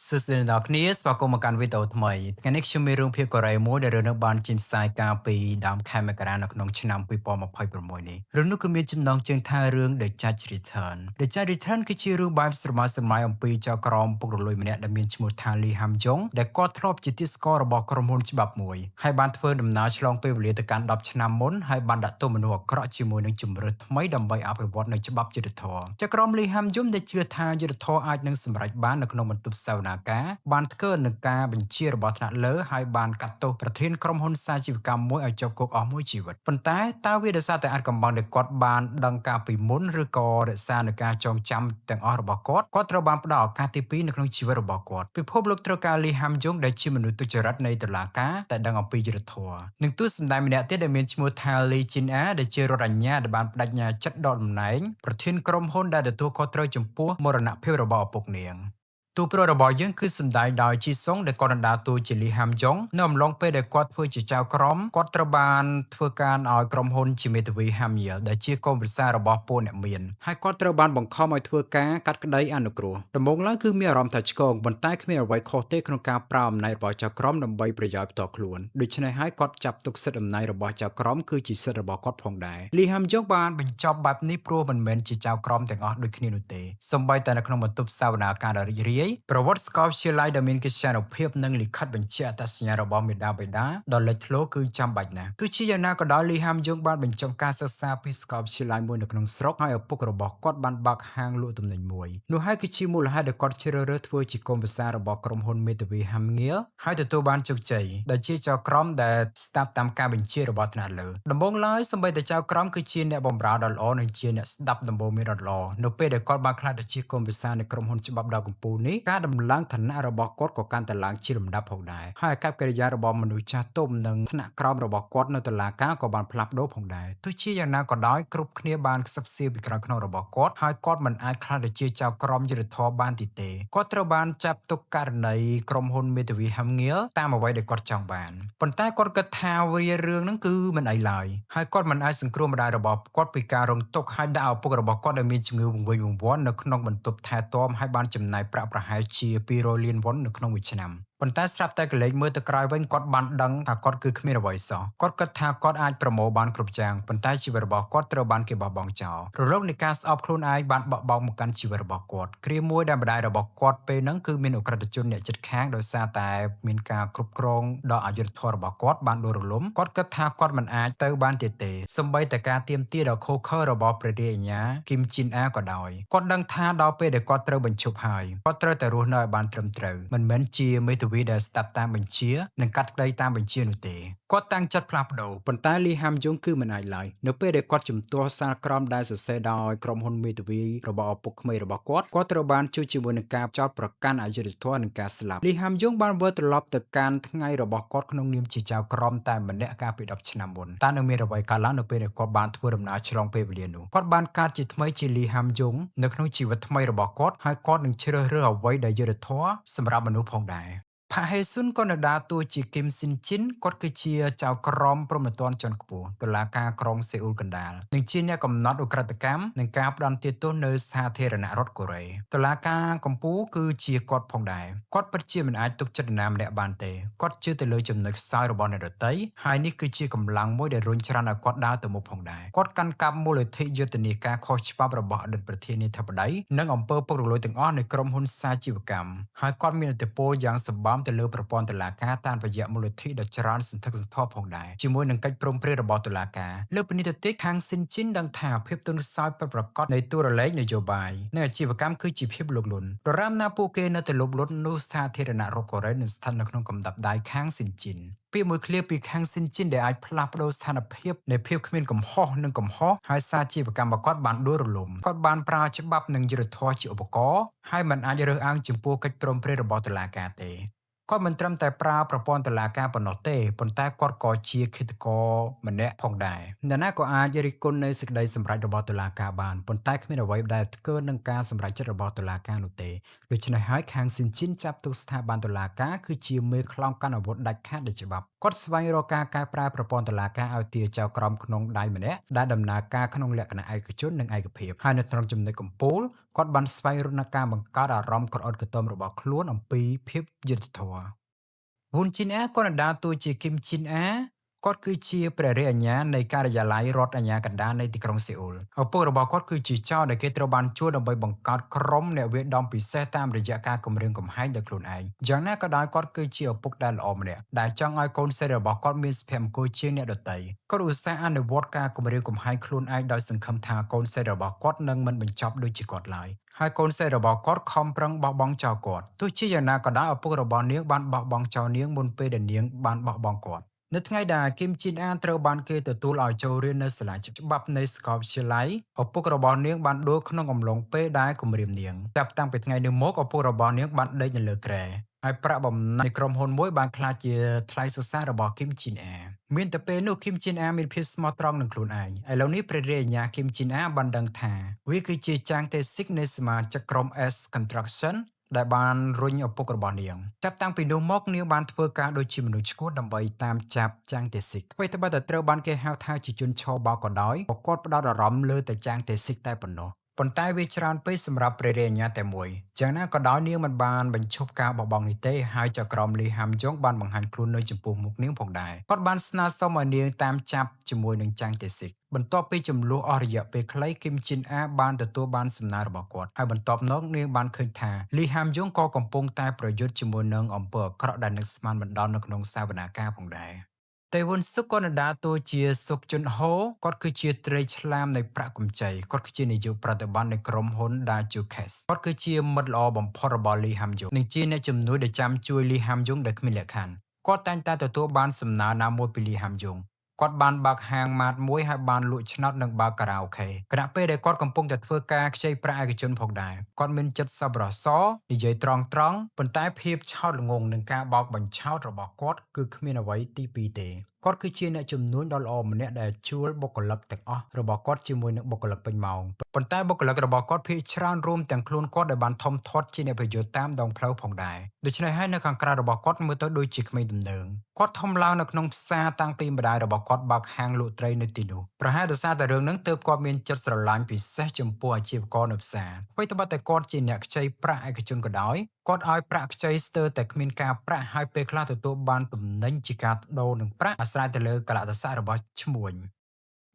សួស្តីអ្នកនរគ្នាស្វាគមន៍មកកាន់វីដេអូថ្មីថ្ងៃនេះខ្ញុំមានរឿងភាគកូរ៉េមួយដែលរឿងនោះបានចេញផ្សាយកាលពីដើមខែមករានៅក្នុងឆ្នាំ2026នេះរឿងនោះគឺមានចំណងជើងថារឿង The Judge Return The Judge Return គឺជារឿងបែបស្រមើស្រមៃអំពីចៅក្រមពុករលួយម្នាក់ដែលមានឈ្មោះថា Lee Ham Jong ដែលគាត់ធ្លាប់ជាទាសកររបស់ក្រុមហ៊ុនច្បាប់មួយហើយបានធ្វើដំណើរឆ្លងពេលវេលាទៅកាន់10ឆ្នាំមុនហើយបានដាក់ទោសមនុស្សអាក្រក់ជាមួយនឹងជំរឿនថ្មីដើម្បីអភិវឌ្ឍនៅច្បាប់យុត្តិធម៌ចៅក្រម Lee Ham Jong ដែលជឿថាយុត្តិធម៌អាចនឹងសម្រេចបាននៅក្នុងបន្ទប់សវនាការបានធ្វើនឹងការបញ្ជារបស់ថ្នាក់លើហើយបានកាត់ទោសប្រធានក្រុមហ៊ុនសាជីវកម្មមួយឲ្យជាប់គុកអស់មួយជីវិតប៉ុន្តែតើវាដោយសារតែអាចកំបាំងដែលគាត់បានដឹងកាលពីមុនឬក៏រក្សានៅការចងចាំទាំងអស់របស់គាត់ត្រូវបានផ្ដល់ឱកាសទី2នៅក្នុងជីវិតរបស់គាត់ពិភពលោកត្រូវការ Lee Ham Jong ដែលជាមនុស្សទុច្ចរិតនៃតុលាការតែដឹងអំពីយុត្តិធម៌និងទស្សសម្ដែងម្នាក់ទៀតដែលមានឈ្មោះថា Lee Jin A ដែលជារដ្ឋអាជ្ញាដែលបានបដិញ្ញាចិត្តដកតំណែងប្រធានក្រុមហ៊ុនដែលទទួលខុសត្រូវចំពោះមរណភាពរបស់ឪពុកនាងតួប្រុសរបស់យើងគឺសម្ដែងដោយជីសុងដែលគាត់បានដើរតួជាលីហាំយ៉ុងនៅអំឡុងពេលដែលគាត់ធ្វើជាចៅក្រមគាត់ត្រូវបានធ្វើការឲ្យក្រុមហ៊ុនជាមេធាវីហាមៀលដែលជាកូនប្រសាររបស់ពួកអ្នកមានហើយគាត់ត្រូវបានបង្ខំឲ្យធ្វើការកាត់ក្តីអនុគ្រោះដំបូងឡើយគឺមានអារម្មណ៍ថាឆ្កងប៉ុន្តែគ្មានអ្វីខុសទេក្នុងការប្រើអំណាចរបស់ចៅក្រមដើម្បីប្រយោជន៍ផ្ទាល់ខ្លួនដូច្នេះហើយគាត់ចាប់ទុកសិទ្ធិអំណាចរបស់ចៅក្រមគឺជាសិទ្ធិរបស់គាត់ផងដែរលីហាំយ៉ុងបានបញ្ចប់បែបនេះព្រោះមិនមែនជាចៅក្រមទាំងអស់ដូចគ្នានោះទេសូម្បីតែនៅក្នុងបន្ទប់សវនាការដ៏រីករាយប្រវត្តិសាស្ត្រវិទ្យាល័យដែលមានកិត្យានុភាពនិងលិខិតបញ្ជាក់អត្តសញ្ញាណរបស់មេដាបេដាដ៏លេចធ្លោគឺចាំបាច់ណាស់ទោះជាយ៉ាងណាក៏ដោយលីហាំយ៉ុងបានបញ្ចប់ការសិក្សាពីសាកលវិទ្យាល័យមួយនៅក្នុងស្រុកហើយឪពុករបស់គាត់បានបើកហាងលក់ទំនិញមួយនោះហើយគឺជាមូលហេតុដែលគាត់ជ្រើសរើសធ្វើជាកូនប្រសាររបស់ក្រុមហ៊ុនមេធាវីហាំងៀលហើយទទួលបានជោគជ័យដែលជាចៅក្រមដែលស្ដាប់តាមការបញ្ជារបស់ថ្នាក់លើដំបូងឡើយសម្បីតែចៅក្រមគឺជាអ្នកបម្រើដ៏ល្អនិងជាអ្នកស្ដាប់ដំបូន្មានដ៏ល្អនៅពេលដែលគាត់បានក្លាយទៅជាកូនប្រសារនៃក្រុមហ៊ុនច្បាប់ដ៏កំពូលនេះការដំឡើងឋានៈរបស់គាត់ក៏កាន់តែឡើងជាលំដាប់ផងដែរហើយអាកប្បកិរិយារបស់មនុស្សចាស់ទុំនិងថ្នាក់ក្រោមរបស់គាត់នៅតុលាការក៏បានផ្លាស់ប្ដូរផងដែរទោះជាយ៉ាងណាក៏ដោយគ្រប់គ្នាបានខ្សឹបខ្សៀវពីក្រោយខ្នងរបស់គាត់ហើយគាត់មិនអាចក្លាយទៅជាចៅក្រមយុត្តិធម៌បានទីទេគាត់ត្រូវបានចាប់ទុកករណីក្រុមហ៊ុនមេធាវីហាំងៀលតាមអ្វីដែលគាត់ចង់បានប៉ុន្តែគាត់គិតថាវារឿងហ្នឹងគឺមិនអីឡើយហើយគាត់មិនអាចសង្គ្រោះម្ដាយរបស់គាត់ពីការរងទុក្ខហើយដាក់ឪពុករបស់គាត់ដែលមានជំងឺវង្វេងវង្វាន់នៅក្នុងបន្ទប់ថែទាំហើយបានចំណាយប្រាក់ប្រហែលជា200លានវ៉ុននៅក្នុងមួយឆ្នាំប៉ុន្តែស្រាប់តែកលេចមើលទៅក្រោយវិញគាត់បានដឹងថាគាត់គឺគ្មានអ្វីសោះគាត់គិតថាគាត់អាចប្រមូលបានគ្រប់យ៉ាងប៉ុន្តែជីវិតរបស់គាត់ត្រូវបានគេបោះបង់ចោលរលកនៃការស្អប់ខ្លួនឯងបានបក់បោកមកកាន់ជីវិតរបស់គាត់គ្រាមួយដែលម្ដាយរបស់គាត់ពេលហ្នឹងគឺមានអក្រិតជនអ្នកជិតខាងដោយសារតែមានការគ្រប់គ្រងដ៏អយុត្តិធម៌របស់គាត់បានដួលរលំគាត់គិតថាគាត់មិនអាចទៅបានទៀតទេសូម្បីតែការទាមទារដ៏ខុសខើរបស់ព្រះរាជអាជ្ញាគីមជីនអាក៏ដោយគាត់ដឹងថាដល់ពេលដែលគាត់ត្រូវបញ្ឈប់ហើយគាត់ត្រូវតែរស់នៅឲ្យបានត្រឹមត្រូវមិនមែនជាមេធាវីដែលស្ដាប់តាមបញ្ជានិងកាត់ក្តីតាមបញ្ជានោះទេគាត់តាំងចិត្តផ្លាស់ប្ដូរប៉ុន្តែលីហាំយ៉ុងគឺមិនអាចឡើយនៅពេលដែលគាត់ជំទាស់សារក្រមដែលសរសេរដោយក្រុមហ៊ុនមេធាវីរបស់ឪពុកក្មេករបស់គាត់ត្រូវបានជួយជាមួយនឹងការចោទប្រកាន់អយុត្តិធម៌និងការស្លាប់លីហាំយ៉ុងបានវិលត្រឡប់ទៅកាន់ថ្ងៃរបស់គាត់ក្នុងនាមជាចៅក្រមតែម្នាក់កាលពី10ឆ្នាំមុនតើនឹងមានអ្វីកើតឡើងនៅពេលដែលគាត់បានធ្វើដំណើរឆ្លងពេលវេលានោះគាត់បានកើតជាថ្មីជាលីហាំយ៉ុងនៅក្នុងជីវិតថ្មីរបស់គាត់ហើយគាត់នឹងជ្រើសរើសអ្វីដែលយុត្តិធម៌សម្រាប់មនុស្សផងដែរផាហេស៊ុនក៏នៅដើរតួជាគឹមស៊ីនជីនគាត់គឺជាចៅក្រមព្រហ្មទណ្ឌជាន់ខ្ពស់តុលាការក្រុងសេអ៊ូលកណ្ដាលនិងជាអ្នកកំណត់ឧក្រិដ្ឋកម្មនិងការផ្ដន្ទាទោសនៅសាធារណរដ្ឋកូរ៉េតុលាការកំពូលគឺជាគាត់ផងដែរគាត់ពិតជាមិនអាចទុកចិត្តនរណាម្នាក់បានទេគាត់ជឿទៅលើចំណុចខ្សោយរបស់អ្នកដទៃហើយនេះគឺជាកម្លាំងមួយដែលរុញច្រានឲ្យគាត់ដើរទៅមុខផងដែរគាត់កាន់កាប់មូលនិធិយុទ្ធនាការខុសច្បាប់របស់អតីតប្រធានាធិបតីនិងអំពើពុករលួយទាំងអស់នៃក្រុមហ៊ុនសាជីវកម្មហើយគាត់មានឥទ្ធិពលយ៉ាងសម្បើមទៅលើប្រព័ន្ធតុលាការតាមរយៈមូលនិធិដ៏ច្រើនសន្ធឹកសន្ធាប់ផងដែរជាមួយនឹងកិច្ចព្រមព្រៀងរបស់តុលាការលើពីនេះទៅទៀតខាងស៊ីនជីនដឹងថាភាពទន់ខ្សោយពិតប្រាកដនៃទូរលេខនយោបាយនិងអាជីវកម្មគឺជាភាពលោភលន់ដរាបណាពួកគេនៅតែលោភលន់នោះសាធារណរដ្ឋកូរ៉េនឹងស្ថិតនៅក្នុងកំដាប់ដៃខាងស៊ីនជីនពាក្យមួយឃ្លាពីខាងស៊ីនជីនដែលអាចផ្លាស់ប្ដូរស្ថានភាពនៃភាពគ្មានកំហុសនិងកំហុសហើយសាជីវកម្មរបស់គាត់បានដួលរលំគាត់បានប្រើច្បាប់និងយុត្តិធម៌ជាឧបករណ៍ហើយមិនអាចរើសអើងចំពោះកិច្ចព្រមព្រៀងរបស់តុលាការទេ គាត់មិនត្រឹមតែប្រើប្រព័ន្ធតុលាការប៉ុណ្ណោះទេប៉ុន្តែគាត់ក៏ជាឃាតករម្នាក់ផងដែរអ្នកណាក៏អាចរិះគន់នៅសេចក្តីសម្រេចរបស់តុលាការបានប៉ុន្តែគ្មានអ្វីដែលធ្វើនឹងការសម្រេចចិត្តរបស់តុលាការនោះទេដូច្នេះហើយខាងស៊ីនជីនចាប់ទុកស្ថាប័នតុលាការគឺជាមេខ្លោងកាន់អាវុធដាច់ខាតដោយច្បាប់គាត់ស្វែងរកការកែប្រែប្រព័ន្ធតុលាការឲ្យទាចៅក្រមក្នុងដៃម្នាក់ដែលដំណើរការក្នុងលក្ខណៈឯកជននិងឯកភាពហើយនៅក្នុងចំណុចកំពូលគាត់បានស្វែងរកនូវការបង្កើតអារម្មណ៍ក្រអត់កតុមរបស់ខ្លួនអំពីភាពយុត្តិធម៌ វុនជីនអាក៏បានដើរតួជាគឹមជីនអាគាត់គឺជាព្រះរាជអាជ្ញានៃការិយាល័យរដ្ឋអាជ្ញាកណ្ដាលនៃទីក្រុងសេអ៊ូលឪពុករបស់គាត់គឺជាចៅដែលគេត្រូវបានជួលដើម្បីបង្កើតក្រុមអ្នកវាយដំពិសេសតាមរយៈការគម្រាមកំហែងដោយខ្លួនឯងយ៉ាងណាក៏ដោយគាត់គឺជាឪពុកដែលល្អម្នាក់ដែលចង់ឲ្យកូនស្រីរបស់គាត់មានសុភមង្គលជាងអ្នកដទៃគាត់ឧស្សាហ៍អនុវត្តការគម្រាមកំហែងខ្លួនឯងដោយសង្ឃឹមថាកូនស្រីរបស់គាត់នឹងមិនបញ្ចប់ដូចជាគាត់ឡើយហើយកូនស្រីរបស់គាត់ខំប្រឹងបោះបង់ចោលគាត់ទោះជាយ៉ាងណាក៏ដោយឪពុករបស់នាងបានបោះបង់ចោលនាងមុនពេលដែលនាងបានបោះបង់គាត់នៅថ្ងៃដែលគឹមជីនអានត្រូវបានគេទទួលឲ្យចូលរៀននៅសាលាច្បាប់នៃសាកលវិទ្យាល័យឪពុករបស់នាងបានដួលក្នុងអំឡុងពេលដែលគម្រាមនាងចាប់តាំងពីថ្ងៃនោះមកឪពុករបស់នាងបានដេកនៅលើគ្រែហើយប្រាក់បំណាច់នៃក្រុមហ៊ុនមួយបានក្លាយជាថ្លៃសិក្សារបស់គឹមជីនអាមានតែពេលនោះគឹមជីនអាមានភាពស្មោះត្រង់នឹងខ្លួនឯងឥឡូវនេះព្រះរាជអាជ្ញាគឹមជីនអាបានដឹងថាវាគឺជាចាងទេសិកនៃសមាជិកក្រុម S Construction ដែលបានរុញឪពុករបស់នាងចាប់តាំងពីនោះមកនាងបានធ្វើការដូចជាមនុស្សឈ្គួតដើម្បីតាមចាប់ចាងទេសិកអ្វីត្បិតតែត្រូវបានគេហៅថាជាជនឆោបោកក៏ដោយក៏គាត់ផ្ដោតអារម្មណ៍លើតែចាងទេសិកតែប៉ុណ្ណោះប៉ុន្តែវាច្រើនពេកសម្រាប់ព្រះរាជអាជ្ញាតែមួយយ៉ាងណាក៏ដោយនាងមិនបានបញ្ឈប់ការបោះបង់នេះទេហើយចៅក្រមលីហាំយ៉ុងបានបង្ហាញខ្លួននៅចំពោះមុខនាងផងដែរគាត់បានស្នើសុំឲ្យនាងតាមចាប់ជាមួយនឹងចាងទេសិកបន្ទាប់ពីចំនួនអស់រយៈពេលខ្លីគឹមជីនអាបានទទួលបានសំណើរបស់គាត់ហើយបន្ទាប់មកនាងបានឃើញថាលីហាំយ៉ុងក៏កំពុងតែប្រយុទ្ធជាមួយនឹងអំពើអាក្រក់ដែលនឹកស្មានមិនដល់នៅក្នុងសាវនាការផងដែរតេវុនស៊ុកក៏បានដើរតួជាស៊ុកជុនហូគាត់គឺជាត្រីឆ្លាមនៃប្រាក់កម្ចីគាត់គឺជានាយកប្រតិបត្តិនៃក្រុមហ៊ុន Dajukesh គាត់គឺជាមិត្តល្អបំផុតរបស់លីហាំយ៉ុងនិងជាអ្នកជំនួយដែលចាំជួយលីហាំយ៉ុងដោយគ្មានលក្ខខណ្ឌគាត់តែងតែទទួលបានសំណើណាមួយពីលីហាំយ៉ុងគាត់បានបើកហាងម៉ាតមួយហើយបានលក់ឆ្នោតនិងបើកការ៉ាអូខេខណៈពេលដែលគាត់កំពុងតែធ្វើការខ្ចីប្រាក់ឯកជនផងដែរគាត់មានចិត្តសប្បុរសនិយាយត្រង់ប៉ុន្តែភាពឆោតល្ងង់នឹងការបោកបញ្ឆោតរបស់គាត់គឺគ្មានអ្វីទីពីរទេគាត់គឺជាអ្នកជំនួញដ៏ល្អម្នាក់ដែលជួលបុគ្គលិកទាំងអស់របស់គាត់ជាមួយនឹងបុគ្គលិកពេញម៉ោងប៉ុន្តែបុគ្គលិករបស់គាត់ភាគច្រើនរួមទាំងខ្លួនគាត់ដែលបានធំធាត់ជាអ្នកប្រយុទ្ធតាមដងផ្លូវផងដែរដូច្នេះហើយនៅខាងក្រៅរបស់គាត់មើលទៅដូចជាក្មេងទំនើងគាត់ធំឡើងនៅក្នុងផ្សារតាំងពីម្ដាយរបស់គាត់បើកហាងលក់ត្រីនៅទីនោះប្រហែលដោយសារតែរឿងហ្នឹងទើបគាត់មានចិត្តស្រឡាញ់ពិសេសចំពោះអាជីវករនៅផ្សារអ្វីត្បិតតែគាត់ជាអ្នកខ្ចីប្រាក់ឯកជនក៏ដោយគាត់ឲ្យប្រាក់ខ្ចីស្ទើរតែគ្មានការប្រាក់ហើយពេលខ្លះទទួលបានទំនិញជាការដូរនឹងប្រាក់អាស្រ័យទៅលើកលៈទេសៈរបស់ឈ្មួញ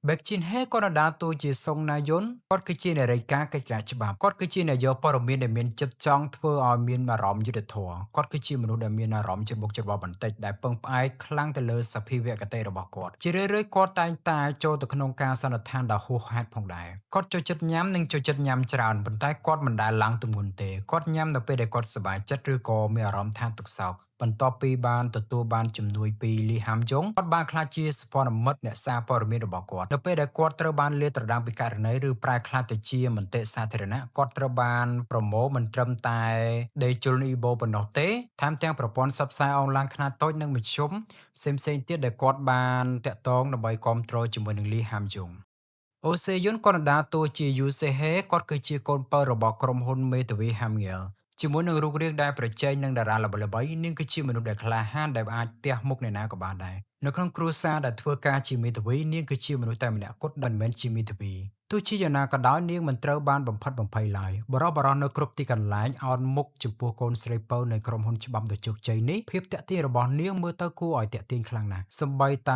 បែកជីនហេក៏បានដើរតួជាសុងណាយុនគាត់គឺជាអ្នករាយការណ៍កិច្ចការច្បាប់គាត់គឺជាអ្នកយកព័ត៌មានដែលមានចិត្តចង់ធ្វើឲ្យមានអារម្មណ៍យុត្តិធម៌គាត់គឺជាមនុស្សដែលមានអារម្មណ៍ច្បុកច្បល់បន្តិចដែលពឹងផ្អែកខ្លាំងទៅលើសភាវគតិរបស់គាត់ជារឿយៗគាត់តែងតែចូលទៅក្នុងការសន្និដ្ឋានដ៏ហួសហេតុផងដែរគាត់ចូលចិត្តញ៉ាំនិងចូលចិត្តញ៉ាំច្រើនប៉ុន្តែគាត់មិនដែលឡើងទម្ងន់ទេគាត់ញ៉ាំនៅពេលដែលគាត់សប្បាយចិត្តឬក៏មានអារម្មណ៍ថាទុក្ខសោកបន្ទាប់ពីបានទទួលបានជំនួយពីលីហាំយ៉ុងគាត់បានក្លាយជាសព្វនមិត្តអ្នកសារព័ត៌មានរបស់គាត់នៅពេលដែលគាត់ត្រូវបានលាតត្រដាងពីករណីឬប្រែក្លាយទៅជាមន្ត្រីសាធារណៈគាត់ត្រូវបានប្រមូលមិនត្រឹមតែដេជុលនីបូប៉ុណ្ណោះទេថែមទាំងប្រព័ន្ធផ្សព្វផ្សាយអនឡាញខ្នាតតូចនិងមធ្យមផ្សេងៗទៀតដែលគាត់បានតាក់ទងដើម្បីគ្រប់គ្រងជាមួយនឹងលីហាំយ៉ុងអូសេយុនក៏បានដើរតួជាយូសេហេគាត់គឺជាកូនពៅរបស់ក្រុមហ៊ុនមេធាវីហាំងៀលជាមួយនឹងរូបរាងដែលប្រជែងនឹងតារាល្បីៗនាងគឺជាមនុស្សដែលក្លាហានដែលអាចទះមុខអ្នកណាក៏បានដែរនៅក្នុងគ្រួសារដែលធ្វើការជាមេធាវីនាងគឺជាមនុស្សតែម្នាក់គត់ដែលមិនមែនជាមេធាវីទោះជាយ៉ាងណាក៏ដោយនាងមិនត្រូវបានបំផិតបំភ័យឡើយបរិបរោះនៅគ្រប់ទីកន្លែងអោនមុខចំពោះកូនស្រីពៅនៃក្រុមហ៊ុនច្បាប់ដ៏ជោគជ័យនេះភាពតាក់ទាញរបស់នាងមើលទៅគួរឲ្យតាក់ទាញខ្លាំងណាស់សម្បីតែ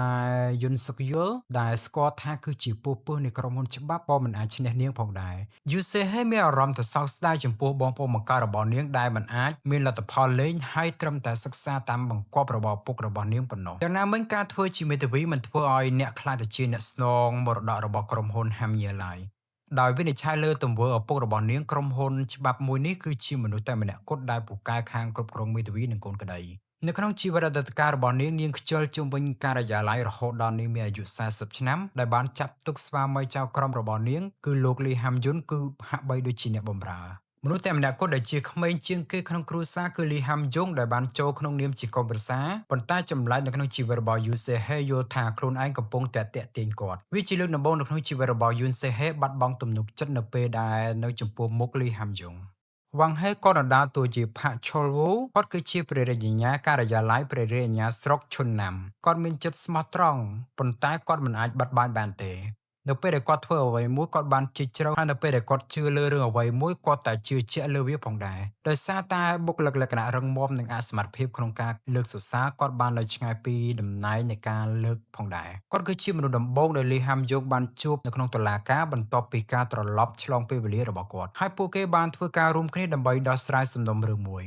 យុនសុកយុលដែលស្គាល់ថាគឺជាពូពើនៃក្រុមហ៊ុនច្បាប់ក៏មិនអាចឈ្នះនាងផងដែរយូសេហេមានអារម្មណ៍ទៅសោកស្ដាយចំពោះបងប្អូនបង្កើតរបស់នាងដែលមិនអាចមានលទ្ធផលលេងហើយត្រឹមតែសិក្សាតាមបង្គាប់របស់ពុករបស់នាងប៉ុណ្ណោះយ៉ាងណាមិញការធ្វើជាមេធាវីមិនធ្វើឲ្យអ្នកខ្លាចទៅជាអ្នកស្នងមរតករបស់ក្រុមហ៊ុនហាំញៀឡើយដោយវិនិច្ឆ័យលើទង្វើឪពុករបស់នាងក្រុមហ៊ុនច្បាប់មួយនេះគឺជាមនុស្សតែម្នាក់គត់ដែលពូកែខាងគ្រប់គ្រងមេធាវីនិងកូនក្តីនៅក្នុងជីវិតអតីតកាលរបស់នាងខ្ជិលជុំវិញការិយាល័យរហូតដល់នាងមានអាយុ40ឆ្នាំដែលបានចាប់ទុកស្វាមីចៅក្រមរបស់នាងគឺលោកលីហាំយុនគឺហាក់បីដូចជាអ្នកបម្រើ មនុស្សតែម្នាក់គត់ដែលជាក្មេងជាងគេក្នុងគ្រួសារគឺលីហាំយ៉ុងដែលបានចូលក្នុងនាមជាកូនប្រសារប៉ុន្តែចម្លែកនៅក្នុងជីវិតរបស់យូនសេហេយល់ថាខ្លួនឯងកំពុងតែតាក់ទាញគាត់វាជាលើកដំបូងនៅក្នុងជីវិតរបស់យូនសេហេបាត់បង់ទំនុកចិត្តនៅពេលដែលនៅចំពោះមុខលីហាំយ៉ុងវ៉ាងហេក៏ដណ្ដើរតួជាផាក់ឆុលវូគាត់គឺជាព្រះរាជអាជ្ញាការិយាល័យព្រះរាជអាជ្ញាស្រុកឈុនណាំគាត់មានចិត្តស្មោះត្រង់ប៉ុន្តែគាត់មិនអាចបិទបាញបានទេនៅពេលដែលគាត់ធ្វើអ្វីមួយគាត់បានជិះជ្រៅហើយនៅពេលដែលគាត់ជឿលើរឿងអ្វីមួយគាត់តែជឿជាក់លើវាផងដែរដោយសារតែបុគ្គលិកលក្ខណៈរឹងមាំនិងអសមត្ថភាពក្នុងការលើកសរសើរគាត់បាននៅឆ្ងាយពីតំណែងនៃការលើកផងដែរគាត់គឺជាមនុស្សដំបូងដែលលីហាំយកបានជួបនៅក្នុងតុលាការបន្ទាប់ពីការត្រឡប់ឆ្លងពេលវេលារបស់គាត់ហើយពួកគេបានធ្វើការរួមគ្នាដើម្បីដោះស្រាយសំណុំរឿងមួយ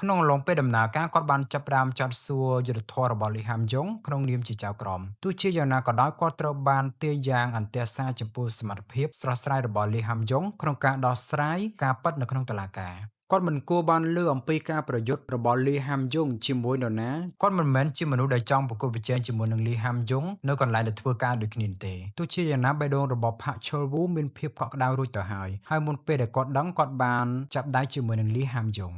ក្នុងអំឡុងពេលដំណើរការគាត់បានចាប់ផ្ដើមចោទសួរយុទ្ធធម៌របស់លីហាំយ៉ុងក្នុងនាមជាចៅក្រមទោះជាយ៉ាងណាក៏ដោយគាត់ត្រូវបានទាញយ៉ាងអន្ទះសារចំពោះសមត្ថភាពស្រស់ស្រាយរបស់លីហាំយ៉ុងក្នុងការដោះស្រាយការពិតនៅក្នុងតុលាការគាត់មិនគួរបានលើអំពីការប្រយុទ្ធរបស់លីហាំយ៉ុងជាមួយនរណាគាត់មិនមែនជាមនុស្សដែលចង់ប្រកួតប្រជែងជាមួយនឹងលីហាំយ៉ុងនៅកន្លែងដែលធ្វើការដូចគ្នាទេទោះជាយ៉ាងណាបេះដូងរបស់ផាក់ឈុលវូមានភាពកក់ក្ដៅរួចទៅហើយមុនពេលដែលគាត់ដឹងគាត់បានចាប់ដៃជាមួយនឹងលីហាំយ៉ុង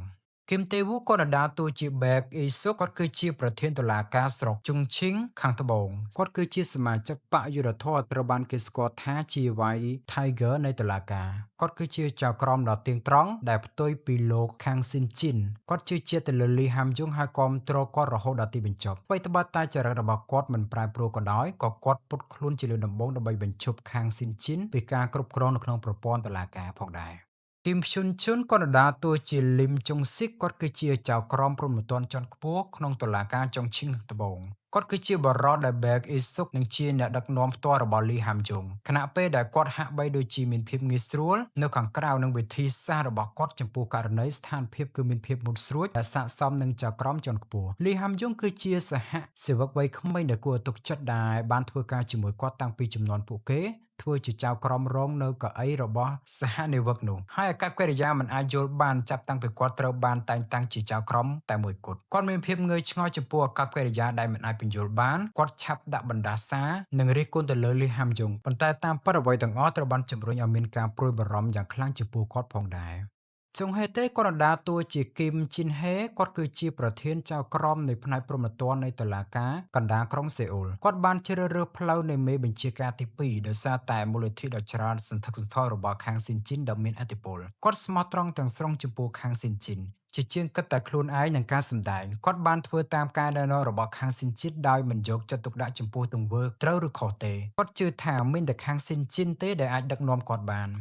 គឹមតេវូក៏ដណ្ដើរតួជាបែកអ៊ីសុកគាត់គឺជាប្រធានតុលាការស្រុកជុងឈីងខាងត្បូងគាត់គឺជាសមាជិកបកយុទ្ធធរត្រូវបានគេស្គាល់ថាជា White Tiger នៃតុលាការគាត់គឺជាចៅក្រមដ៏ទៀងត្រង់ដែលផ្ទុយពីលោកខាងស៊ីនជីនគាត់ជឿជាក់ទៅលើលីហាំយ៉ុងហើយគាំទ្រគាត់រហូតដល់ទីបញ្ចប់អ្វីត្បិតតែចរិតរបស់គាត់មិនប្រែប្រួលក៏ដោយក៏គាត់ពុតខ្លួនជាលើកដំបូងដើម្បីបញ្ឈប់ខាងស៊ីនជីនពីការគ្រប់គ្រងនៅក្នុងប្រព័ន្ធតុលាការផងដែរគឹមឈុនឈុនក៏ដណ្ដើរតួជាលឹមចុងស៊ីកគាត់គឺជាចៅក្រមព្រហ្មទណ្ឌជាន់ខ្ពស់ក្នុងតុលាការចុងឈីងត្បូងគាត់គឺជាបរិបទដែលបែកអ៊ីសុកនឹងជាអ្នកដឹកនាំផ្ទាល់របស់លីហាំយ៉ុងខណៈពេលដែលគាត់ហាក់បីដូចជាមានភាពងាយស្រួលនៅខាងក្រៅនឹងវិធីសាស្ត្ររបស់គាត់ចំពោះករណីស្ថានភាពគឺមានភាពមុតស្រួចដែលស័ក្តិសមនឹងចៅក្រមជាន់ខ្ពស់លីហាំយ៉ុងគឺជាសហសេវកវ័យក្មេងដែលគួរឲ្យទុកចិត្តដែលបានធ្វើការជាមួយគាត់តាំងពីចំនួនពួកគេធ្វើជាចៅក្រមរងនៅកៅអីរបស់សហនាវឹកនោះហើយអកប្បកិរិយាមិនអាចយល់បានចាប់តាំងពីគាត់ត្រូវបានតែងតាំងជាចៅក្រមតែមួយគត់គាត់មានភាពងើយឆ្ងល់ចំពោះអកប្បកិរិយាដែលមិនអាចបញ្យល់បានគាត់ឆាប់ដាក់បណ្ដាសានិងរិះគន់ទៅលើលីហាំយ៉ុងប៉ុន្តែតាមពិតអ្វីទាំងអស់ត្រូវបានជំរុញឲ្យមានការព្រួយបារម្ភយ៉ាងខ្លាំងចំពោះគាត់ផងដែរចុងហេតេក៏ដណ្ដើរតួជាគឹមជីនហេគាត់គឺជាប្រធានចៅក្រមនៃផ្នែកព្រហ្មទណ្ឌនៃតុលាការកណ្ដាលក្រុងសេអ៊ុលគាត់បានជ្រើសរើសផ្លូវនៃមេបញ្ជាការទី2ដោយសារតែមូលនិធិដ៏ច្រើនសន្ធឹកសន្ធាប់របស់ខាងស៊ីនជីនដ៏មានឥទ្ធិពលគាត់ស្មោះត្រង់ទាំងស្រុងចំពោះខាងស៊ីនជីនជាជាងគិតតែខ្លួនឯងនឹងការសម្ដែងគាត់បានធ្វើតាមការណែនាំរបស់ខាងស៊ីនជីនដោយមិនយកចិត្តទុកដាក់ចំពោះទង្វើត្រូវឬខុសទេគាត់ជឿថាមានតែខាងស៊ីនជីនទេដែលអាចដឹកនាំគាត់បាន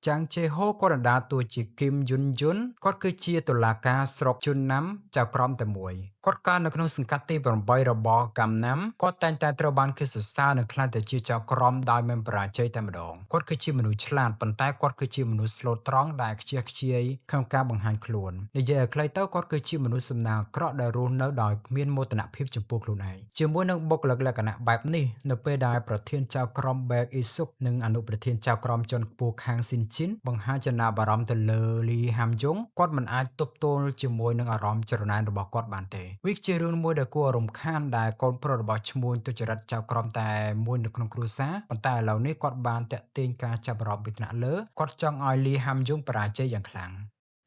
ចាងជេហូក៏ដណ្ដើរតួជាគឹមយុនយុនគាត់គឺជាតុលាការស្រុកជុនណាំចៅក្រមតែមួយគាត់កើតនៅក្នុងសង្កាត់ទី8របស់កាំណាំគាត់តែងតែត្រូវបានគេសរសើរនិងខ្លាចតែជាចៅក្រមដោយមិនបរាជ័យតែម្ដងគាត់គឺជាមនុស្សឆ្លាតប៉ុន្តែគាត់គឺជាមនុស្សស្លូតត្រង់ដែលខ្ជះខ្ជាយក្នុងការបង្ហាញខ្លួននិយាយឲ្យខ្លីទៅគាត់គឺជាមនុស្សសំណាងអាក្រក់ដែលរស់នៅដោយគ្មានមោទនភាពចំពោះខ្លួនឯងជាមួយនឹងបុគ្គលិកលក្ខណៈបែបនេះនៅពេលដែលប្រធានចៅក្រមបែកអ៊ីសុកនិងអនុប្រធានចៅក្រមជាន់ខ្ពស់ខាងស៊ីនជីនបង្ហាញចំណាប់អារម្មណ៍ទៅលើលីហាំយ៉ុងគាត់មិនអាចទប់ទល់ជាមួយនឹងអារម្មណ៍ច្រណែនរបស់គាត់បានទេវាជារឿងមួយដែលគួររំខានដែលកូនប្រុសរបស់ឈ្មួញទុច្ចរិតចៅក្រមតែមួយនៅក្នុងគ្រួសារប៉ុន្តែឥឡូវនេះគាត់បានតាក់ទាញការចាប់អារម្មណ៍ពីថ្នាក់លើគាត់ចង់ឲ្យលីហាំយ៉ុងបរាជ័យយ៉ាងខ្លាំង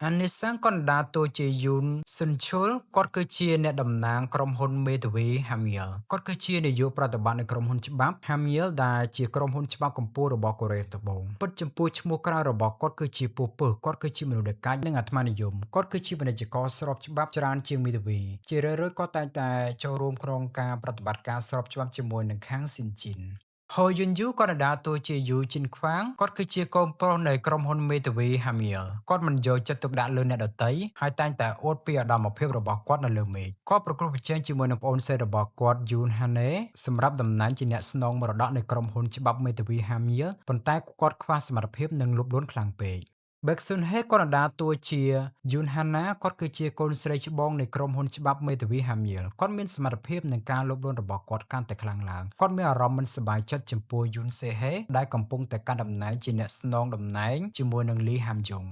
អានីសាំងក៏ដណ្ដើរតួជាយូនស៊ុនឈុលគាត់គឺជាអ្នកតំណាងក្រុមហ៊ុនមេធាវីហាមៀលគាត់គឺជានាយកប្រតិបត្តិនៃក្រុមហ៊ុនច្បាប់ហាមៀលដែលជាក្រុមហ៊ុនច្បាប់កម្ពុជារបស់កូរ៉េត្បូងពិតចំពោះឈ្មោះក្រៅរបស់គាត់គឺជាពូពើគាត់គឺជាមនុស្សដែលកាចនិងអាត្មានិយមគាត់គឺជាពាណិជ្ជករស្របច្បាប់ច្រើនជាងមេធាវីជារឿយៗគាត់តែងតែចូលរួមក្នុងការប្រតិបត្តិការស្របច្បាប់ជាមួយនឹងខាងស៊ីនជីនហូយុនយូក៏ដណ្ដើរតួជាយូជីនខ្វាងគាត់គឺជាកូនប្រុសនៃក្រុមហ៊ុនមេធាវីហាមៀលគាត់មិនយកចិត្តទុកដាក់លើអ្នកដទៃហើយតែងតែអួតពីឧត្តមភាពរបស់គាត់នៅលើមេឃគាត់ប្រកួតប្រជែងជាមួយនឹងប្អូនស្រីរបស់គាត់យូនហាណេសម្រាប់តំណែងជាអ្នកស្នងមរតកនៃក្រុមហ៊ុនច្បាប់មេធាវីហាមៀលប៉ុន្តែគាត់ខ្វះសមត្ថភាពនិងលោភលន់ខ្លាំងពេកបែកស៊ុនហេក៏ដណ្ដើរតួជាយូនហាណាគាត់គឺជាកូនស្រីច្បងនៃក្រុមហ៊ុនច្បាប់មេធាវីហាមៀលគាត់មានសមត្ថភាពនិងការលោភលន់របស់គាត់កាន់តែខ្លាំងឡើងគាត់មានអារម្មណ៍មិនសប្បាយចិត្តចំពោះយូនសេហេដែលកំពុងតែកាន់តំណែងជាអ្នកស្នងតំណែងជាមួយនឹងលីហាំយ៉ុង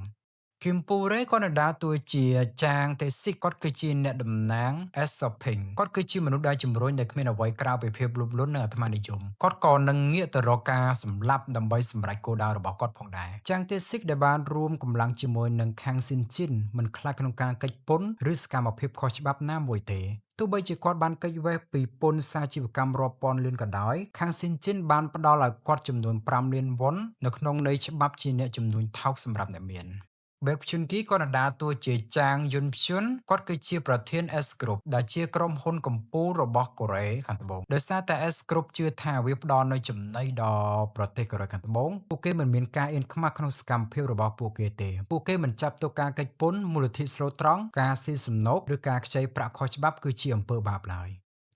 គឹមពូរ៉េគាត់នឹងដើរតួជាចាងទេស៊ីគាត់គឺជាអ្នកតំណាង Aesoping គាត់គឺជាមនុស្សដែលជំរុញដែលគ្មានអ្វីក្រៅពីភាពលោភលន់និងអាត្មានិយមគាត់ក៏នឹងងាកទៅរកការសម្លាប់ដើម្បីសម្រេចគោលដៅរបស់គាត់ផងដែរចាងទេស៊ីដែលបានរួមកម្លាំងជាមួយនឹងខាងស៊ីនជីនមិនខ្លាចក្នុងការកិច្ចពន្ធឬសកម្មភាពខុសច្បាប់ណាមួយទេទោះបីជាគាត់បានកិច្ចវេះពីពន្ធសាជីវកម្មរាប់ពាន់លានក៏ដោយខាងស៊ីនជីនបានផ្ដល់ឲ្យគាត់ចំនួន5លានវ៉ុននៅក្នុងន័យច្បាប់ជាអ្នកជំនួញថោកសម្រាប់អ្នកមានបែកភ្ជុនគីក៏ដដាតួជាចាងយុនភ្ជុនគាត់គឺជាប្រធាន S Group ដែលជាក្រុមហ៊ុនកំពូលរបស់កូរ៉េខាងត្បូងដោយសារតែ S Group ជឿថាវាផ្ដល់នូវចំណីដល់ប្រទេសកូរ៉េខាងត្បូងពួកគេមិនមានការអៀនខ្មាសក្នុងសកម្មភាពរបស់ពួកគេទេពួកគេមិនចាប់ទុកការកិច្ចពន្ធមូលនិធិស្លូតត្រង់ការស៊ីសំណូកឬការខ្ចីប្រាក់ខុសច្បាប់គឺជាអំពើបាបឡើយ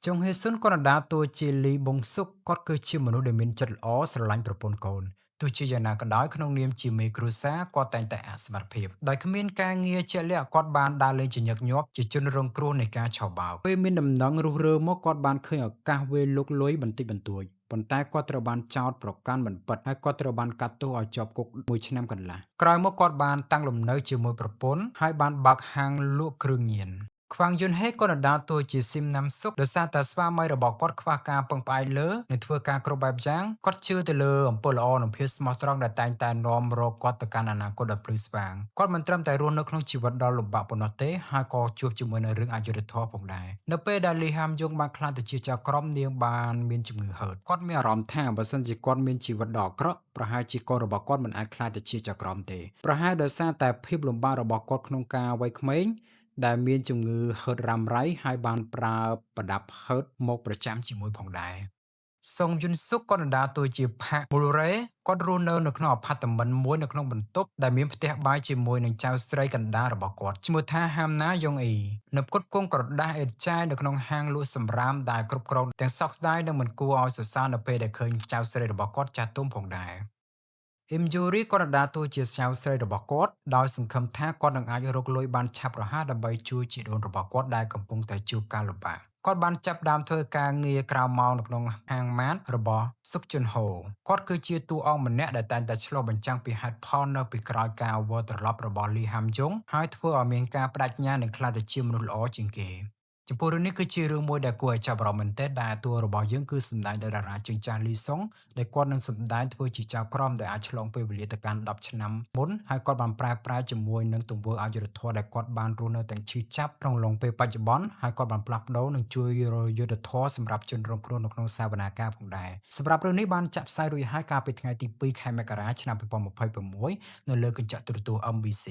ចុងហេស៊ុនក៏ដដាតួជាលីប៊ុងស៊ុកគាត់គឺជាមនុស្សដែលមានចិត្តល្អស្រឡាញ់ប្រពន្ធកូនទោះជាយ៉ាងណាក៏ដោយក្នុងនាមជាមេគ្រួសារគាត់តែងតែអសមត្ថភាពដោយគ្មានការងារជាក់លាក់គាត់បានដើរលេងជាញឹកញាប់ជាជនរងគ្រោះនៃការឆោបបោកពេលមានដំណឹងរុះរើមកគាត់បានឃើញឱកាសវេលលុកលុយបន្តិចបន្តួចប៉ុន្តែគាត់ត្រូវបានចោទប្រកាន់មិនពិតហើយគាត់ត្រូវបានកាត់ទោសឲ្យជាប់គុក1ឆ្នាំកន្លះក្រោយមកគាត់បានតាំងលំនៅជាមួយប្រពន្ធហើយបានបើកហាងលក់គ្រឿងញៀនខ្វាងយុនហេក៏ដដាលតួជាស៊ីមណាំសុកដោយសារតែស្វាមីរបស់គាត់ខ្វះការពឹងផ្អែកលើនិងធ្វើការគ្រប់បែបយ៉ាងគាត់ជឿទៅលើអំពើល្អនិងភាពស្មោះត្រង់ដែលតែងតែនាំរកគាត់ទៅកាន់អនាគតដ៏ភ្លឺស្វាងគាត់មិនត្រឹមតែរស់នៅក្នុងជីវិតដ៏លំបាកប៉ុណ្ណោះទេហើយក៏ជួបជាមួយនឹងរឿងអយុត្តិធម៌ផងដែរនៅពេលដែលលីហាមយុងបានក្លាយទៅជាចៅក្រមនាងបានមានជំងឺហឺតគាត់មានអារម្មណ៍ថាបើសិនជាគាត់មានជីវិតដ៏អាក្រក់ប្រហែលជាកូនរបស់គាត់មិនអាចក្លាយទៅជាចៅក្រមទេប្រហែលដោយសារតែភាពលំបាករបស់គាត់ក្នុងការវ័យក្មេងដែលមានជំងឺហឺតរ៉ាំរ៉ៃហើយបានប្រើប្រដាប់ហឺតមកប្រចាំជាមួយផងដែរសុងយុនស៊ុកក៏ដណ្ដើរតួជាផាកមូលរ៉េគាត់រស់នៅក្នុងអាផាតមិនមួយនៅក្នុងបន្ទប់ដែលមានផ្ទះបាយជាមួយនឹងចៅស្រីកណ្ដាលរបស់គាត់ឈ្មោះថាហាមណាយ៉ុងអ៊ីនៅផ្គត់ផ្គង់ក្រដាសអេតចាយនៅក្នុងហាងលក់សម្រាមដែលគ្រប់គ្រងទាំងសោកស្ដាយនិងមិនគួរឲ្យសរសើរនៅពេលដែលឃើញចៅស្រីរបស់គាត់ចាស់ទុំផងដែរអ៊ីមយូរីក៏ដដាតួជាចៅស្រីរបស់គាត់ដោយសង្ឃឹមថាគាត់នឹងអាចរកលុយបានឆាប់រហ័សដើម្បីជួយជីដូនរបស់គាត់ដែលកំពុងតែជួបការលំបាកគាត់បានចាប់ផ្ដើមធ្វើការងារក្រៅម៉ោងនៅក្នុងហាងម៉ាតរបស់ស៊ុកជុនហូគាត់គឺជាតួអង្គម្នាក់ដែលតែងតែឆ្លុះបញ្ចាំងពីហេតុផលនៅពីក្រោយការវិលត្រឡប់របស់លីហាំយុងហើយធ្វើឲ្យមានការបដិញ្ញានិងក្លាយទៅជាមនុស្សល្អជាងគេចំពោះរឿងនេះគឺជារឿងមួយដែលគួរឲ្យចាប់អារម្មណ៍មែនទែនដែលតួរបស់យើងគឺសម្ដែងដោយតារាជើងចាស់លីសុងដែលគាត់នឹងសម្ដែងធ្វើជាចៅក្រមដែលអាចឆ្លងពេលវេលាទៅកាន់10ឆ្នាំមុនហើយគាត់បានប្រែប្រាជាមួយនឹងទង្វើអយុត្តិធម៌ដែលគាត់បានរស់នៅទាំងឈឺចាប់ក្នុងឡុងពេលបច្ចុប្បន្នហើយគាត់បានផ្លាស់ប្ដូរនិងជួយយុត្តិធម៌សម្រាប់ជនរងគ្រោះនៅក្នុងសវនាការផងដែរសម្រាប់រឿងនេះបានចាក់ផ្សាយរួចហើយកាលពីថ្ងៃទី2ខែមករាឆ្នាំ2026នៅលើកញ្ចក់ទូរទស្សន៍ MBC